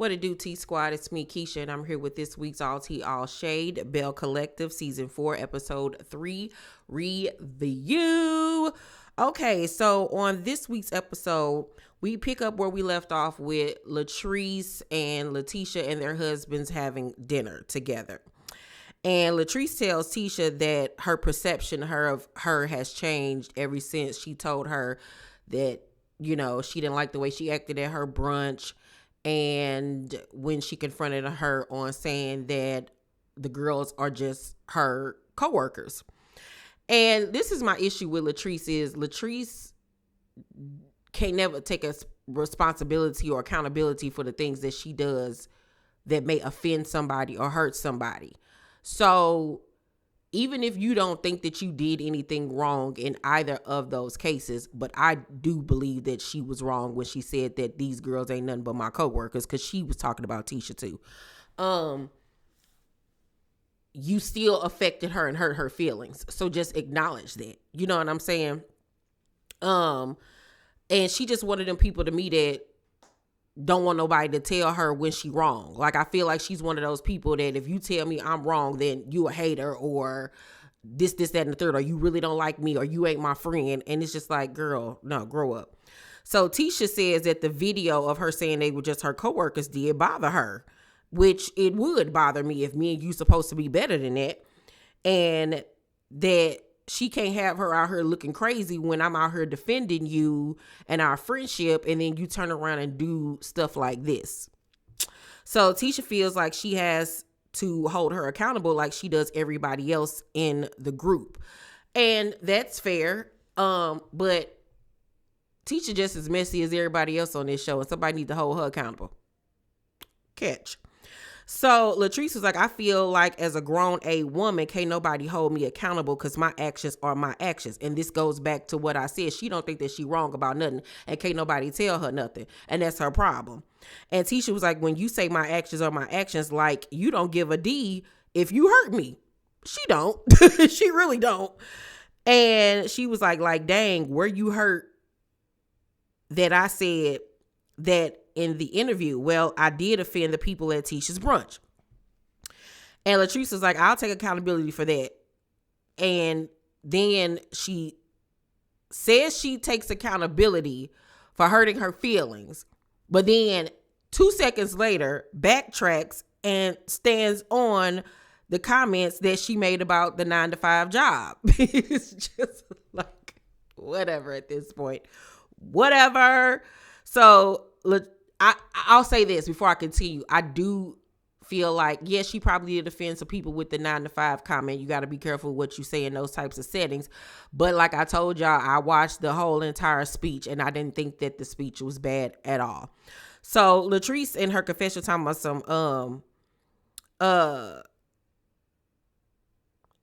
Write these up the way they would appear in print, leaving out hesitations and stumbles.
What it do, T Squad? It's me, Keisha, and I'm here with this week's All Tea, All Shade, Belle Collective, Season 4, Episode 3 review. Okay, so on this week's episode, we pick up where we left off with Latrice and Letitia and their husbands having dinner together. And Latrice tells Tisha that her perception of her has changed ever since she told her that, you know, she didn't like the way she acted at her brunch. And when she confronted her on saying that the girls are just her coworkers. And this is my issue with Latrice is Latrice can't never take a responsibility or accountability for the things that she does that may offend somebody or hurt somebody. So even if you don't think that you did anything wrong in either of those cases, but I do believe that she was wrong when she said that these girls ain't nothing but my coworkers, because she was talking about Tisha too. You still affected her and hurt her feelings. So just acknowledge that. You know what I'm saying? And she just wanted them people to me that don't want nobody to tell her when she wrong. Like, I feel like she's one of those people that if you tell me I'm wrong, then you a hater, or this, that, and the third, or you really don't like me, or you ain't my friend. And it's just like, girl, no, grow up. So Tisha says that the video of her saying they were just her coworkers did bother her, which it would bother me if me and you supposed to be better than that. And that she can't have her out here looking crazy when I'm out here defending you and our friendship, and then you turn around and do stuff like this. So Tisha feels like she has to hold her accountable like she does everybody else in the group. And that's fair. But Tisha just as messy as everybody else on this show, and somebody needs to hold her accountable. Catch. So Latrice was like, I feel like as a grown A woman, can't nobody hold me accountable because my actions are my actions. And this goes back to what I said. She don't think that she wrong about nothing, and can't nobody tell her nothing. And that's her problem. And Tisha was like, when you say my actions are my actions, like you don't give a D if you hurt me. She don't. She really don't. And she was like, dang, were you hurt that I said that in the interview? Well, I did offend the people at Tisha's brunch. And Latrice was like, I'll take accountability for that. And then she says she takes accountability for hurting her feelings, but then 2 seconds later backtracks and stands on the comments that she made about the 9-to-5 job. It's just like, whatever at this point. Whatever. So I'll say this before I continue. I do feel like, yes, she probably did offend some people with the 9-to-5 comment. You got to be careful what you say in those types of settings. But like I told y'all, I watched the whole entire speech, and I didn't think that the speech was bad at all. So Latrice in her confession talking about some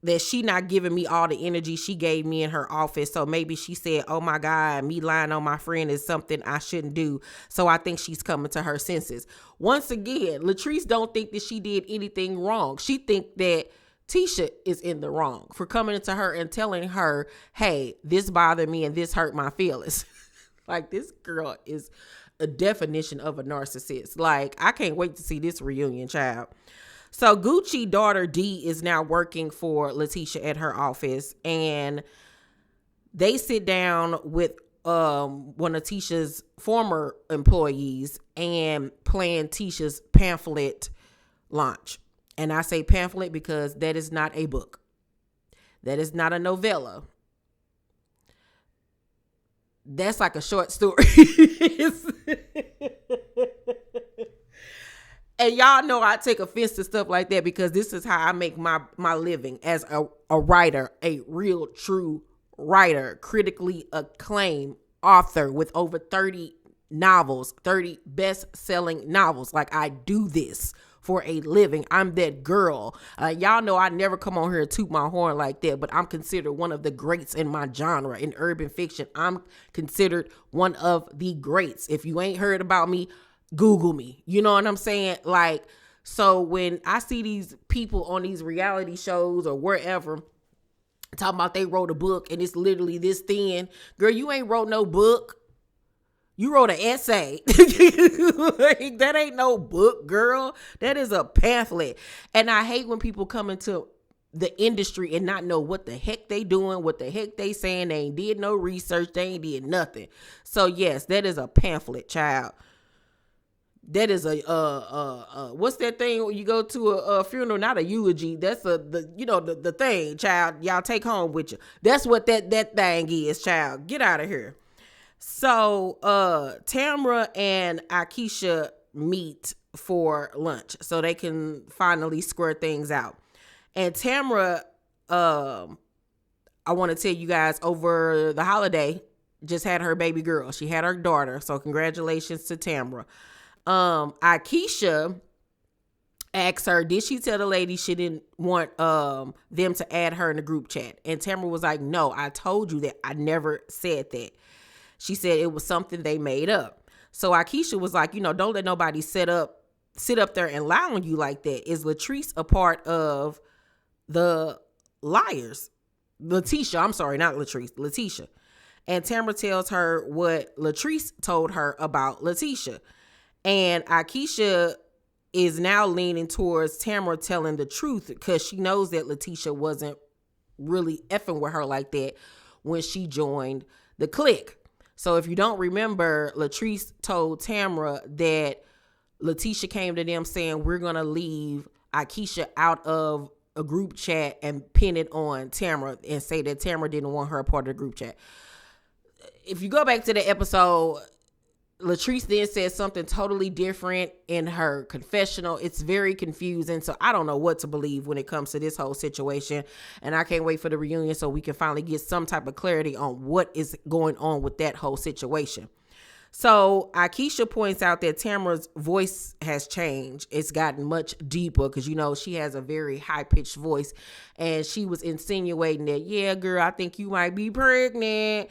that she not giving me all the energy she gave me in her office. So maybe she said, oh my God, me lying on my friend is something I shouldn't do. So I think she's coming to her senses. Once again, Latrice don't think that she did anything wrong. She think that Tisha is in the wrong for coming into her and telling her, hey, this bothered me and this hurt my feelings. Like, this girl is a definition of a narcissist. Like, I can't wait to see this reunion, child. So Gucci daughter D is now working for Letitia at her office, and they sit down with one of Tisha's former employees and plan Tisha's pamphlet launch. And I say pamphlet because that is not a book. That is not a novella. That's like a short story. And y'all know I take offense to stuff like that because this is how I make my living as a writer, a real true writer, critically acclaimed author with over 30 novels, 30 best-selling novels. Like, I do this for a living. I'm that girl. Y'all know I never come on here and toot my horn like that, but I'm considered one of the greats in my genre, in urban fiction. I'm considered one of the greats. If you ain't heard about me, Google me. You know what I'm saying? Like, so when I see these people on these reality shows or wherever talking about they wrote a book and it's literally this thin, girl, you ain't wrote no book. You wrote an essay. That ain't no book, girl. That is a pamphlet. And I hate when people come into the industry and not know what the heck they doing, what the heck they saying. They ain't did no research. They ain't did nothing. So yes, that is a pamphlet, child. That is a what's that thing when you go to a funeral? Not a eulogy. That's the thing, child. Y'all take home with you. That's what that thing is, child. Get out of here. So Tamra and Akeisha meet for lunch so they can finally square things out. And Tamra, I want to tell you guys, over the holiday, just had her baby girl. She had her daughter. So congratulations to Tamra. Akeisha asked her, did she tell the lady she didn't want them to add her in the group chat? And Tamra was like, no, I told you that. I never said that. She said it was something they made up. So Akeisha was like, don't let nobody sit up there and lie on you like that. Is Latrice a part of the liars? Letitia, I'm sorry, not Latrice, Letitia. And Tamra tells her what Latrice told her about Letitia. And Akeisha is now leaning towards Tamra telling the truth because she knows that Letitia wasn't really effing with her like that when she joined the clique. So if you don't remember, Latrice told Tamra that Letitia came to them saying, we're going to leave Akeisha out of a group chat and pin it on Tamra and say that Tamra didn't want her a part of the group chat. If you go back to the episode, Latrice then said something totally different in her confessional. It's very confusing. So I don't know what to believe when it comes to this whole situation. And I can't wait for the reunion so we can finally get some type of clarity on what is going on with that whole situation. So Akeisha points out that Tamra's voice has changed. It's gotten much deeper because, she has a very high-pitched voice. And she was insinuating that, yeah, girl, I think you might be pregnant.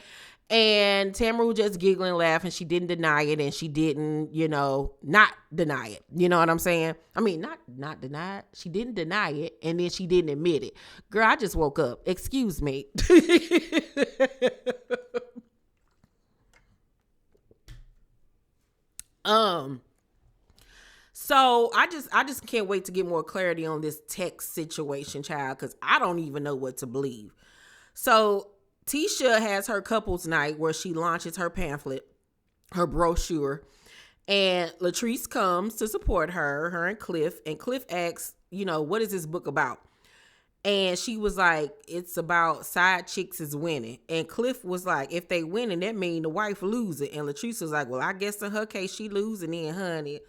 And Tamra was just giggling and laughing. She didn't deny it, and she didn't, not deny it. You know what I'm saying? I mean, not deny it. She didn't deny it, and then she didn't admit it. Girl, I just woke up. Excuse me. So I just can't wait to get more clarity on this text situation, child, because I don't even know what to believe. So Tisha has her couples night where she launches her pamphlet, her brochure, and Latrice comes to support her and Cliff. And Cliff asks, what is this book about? And she was like, it's about side chicks is winning. And Cliff was like, if they winning, that mean the wife losing. And Latrice was like, well, I guess in her case, she losing then, honey.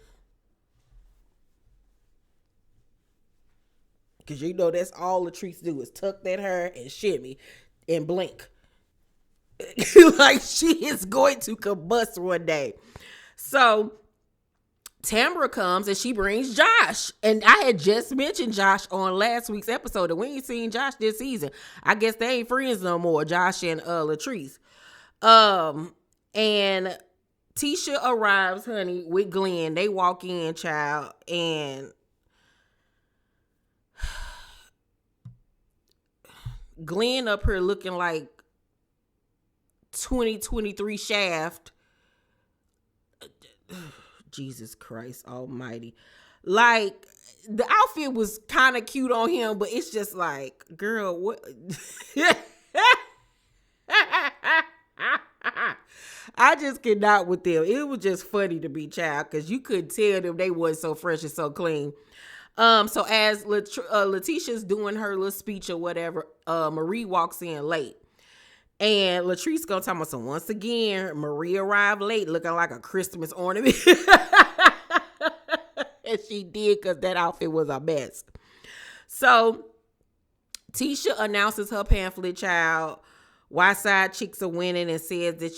Because that's all Latrice do is tuck that hair and shimmy and blink. Like she is going to combust one day. So Tamra comes and she brings Josh. And I had just mentioned Josh on last week's episode. And we ain't seen Josh this season. I guess they ain't friends no more, Josh and Latrice. And Tisha arrives, honey, with Glenn. They walk in, child, and Glenn up here looking like 2023 Shaft. Jesus Christ almighty. Like, the outfit was kind of cute on him, but it's just like, girl, what? I just cannot with them. It was just funny to be, child, because you could tell them they wasn't so fresh and so clean. So as Letitia's doing her little speech or whatever, Marie walks in late. And Latrice gonna tell me, so once again, Marie arrived late looking like a Christmas ornament. And she did, because that outfit was a mess. So Tisha announces her pamphlet, child, Why Side Chicks Are Winning, and says that,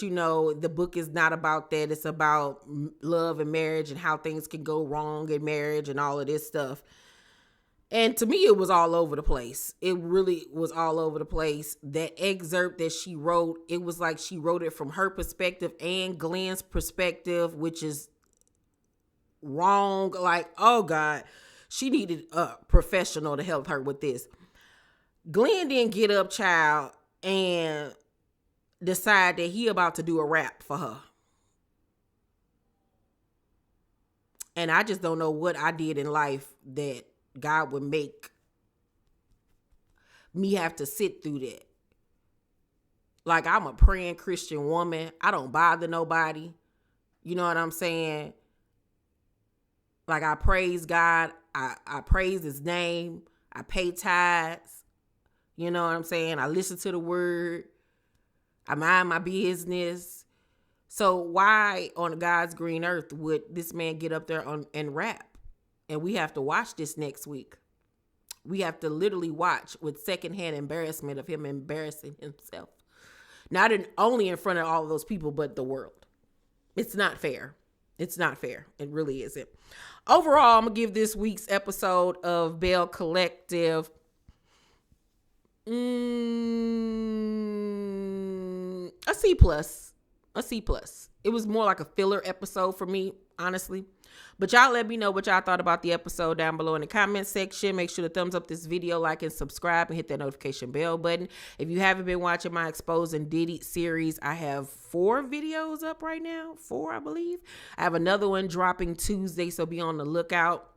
the book is not about that. It's about love and marriage and how things can go wrong in marriage and all of this stuff. And to me, it was all over the place. It really was all over the place. That excerpt that she wrote, it was like she wrote it from her perspective and Glenn's perspective, which is wrong. Like, oh God, she needed a professional to help her with this. Glenn didn't get up, child, and decide that he about to do a rap for her. And I just don't know what I did in life that God would make me have to sit through that. Like, I'm a praying Christian woman. I don't bother nobody. You know what I'm saying? Like, I praise God. I praise his name. I pay tithes. You know what I'm saying? I listen to the word. I mind my business. So why on God's green earth would this man get up there and rap? And we have to watch this next week. We have to literally watch with secondhand embarrassment of him embarrassing himself. Not only in front of all of those people, but the world. It's not fair. It's not fair. It really isn't. Overall, I'm going to give this week's episode of Belle Collective a C+. A C+. It was more like a filler episode for me, honestly. But y'all let me know what y'all thought about the episode down below in the comment section. Make sure to thumbs up this video, like, and subscribe, and hit that notification bell button. If you haven't been watching my Exposing Diddy series, I have 4 videos up right now. 4, I believe. I have another one dropping Tuesday, so be on the lookout.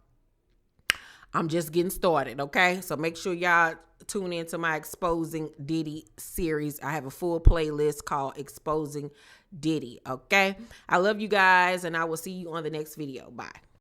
I'm just getting started, okay? So make sure y'all tune into my Exposing Diddy series. I have a full playlist called Exposing Diddy, okay? I love you guys, and I will see you on the next video. Bye.